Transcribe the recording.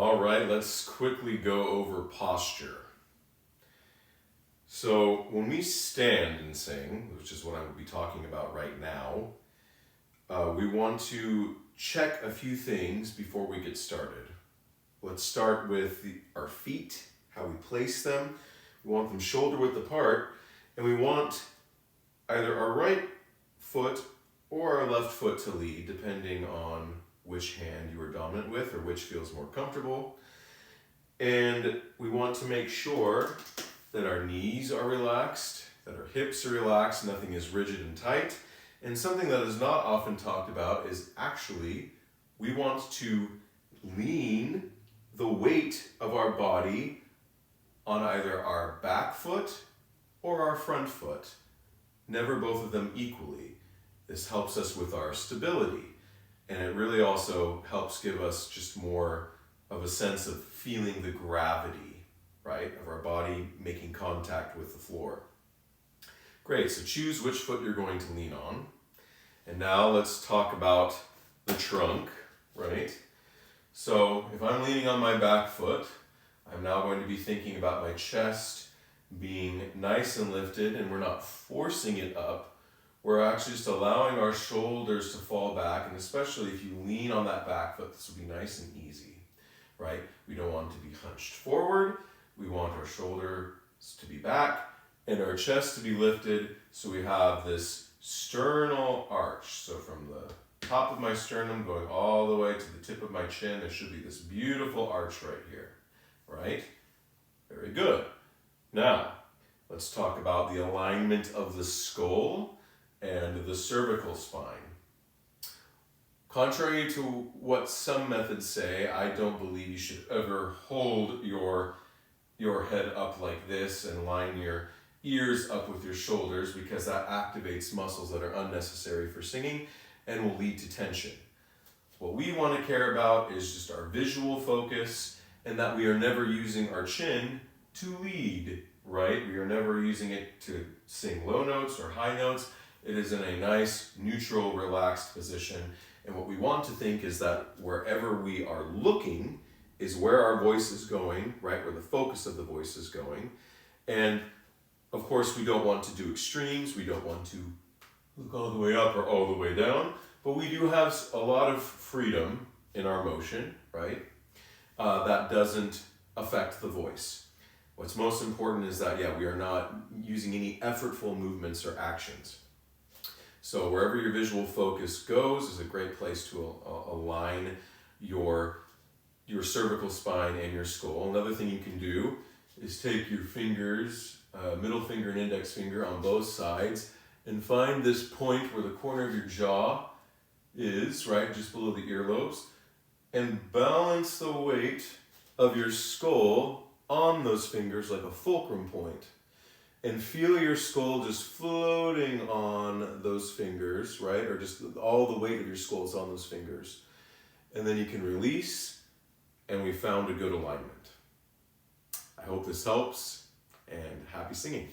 All right, let's quickly go over posture. So when we stand and sing, which is what I will be talking about right now, we want to check a few things before we get started. Let's start with our feet, how we place them. We want them shoulder width apart, and we want either our right foot or our left foot to lead, depending on which hand you are dominant with or which feels more comfortable. And we want to make sure that our knees are relaxed, that our hips are relaxed, nothing is rigid and tight. And something that is not often talked about is actually we want to lean the weight of our body on either our back foot or our front foot, never both of them equally. This helps us with our stability, and it really also helps give us just more of a sense of feeling the gravity, right, of our body making contact with the floor. Great, so choose which foot you're going to lean on. And now let's talk about the trunk, right? So if I'm leaning on my back foot, I'm now going to be thinking about my chest being nice and lifted, and we're not forcing it up. We're actually just allowing our shoulders to fall back, and especially if you lean on that back foot, this will be nice and easy, right? We don't want to be hunched forward. We want our shoulders to be back and our chest to be lifted, so we have this sternal arch. So from the top of my sternum going all the way to the tip of my chin, there should be this beautiful arch right here, right? Very good. Now, let's talk about the alignment of the skull and the cervical spine. Contrary to what some methods say, I don't believe you should ever hold your head up like this and line your ears up with your shoulders, because that activates muscles that are unnecessary for singing and will lead to tension. What we want to care about is just our visual focus, and that we are never using our chin to lead, right? We are never using it to sing low notes or high notes. It is in a nice, neutral, relaxed position. And what we want to think is that wherever we are looking is where our voice is going, right? Where the focus of the voice is going. And of course, we don't want to do extremes. We don't want to look all the way up or all the way down. But we do have a lot of freedom in our motion, right? That doesn't affect the voice. What's most important is that, we are not using any effortful movements or actions. So wherever your visual focus goes is a great place to align your cervical spine and your skull. Another thing you can do is take your fingers, middle finger and index finger on both sides, and find this point where the corner of your jaw is, right, just below the earlobes, and balance the weight of your skull on those fingers like a fulcrum point. And feel your skull just floating on those fingers, right? Or just all the weight of your skull is on those fingers. And then you can release, and we found a good alignment. I hope this helps, and happy singing.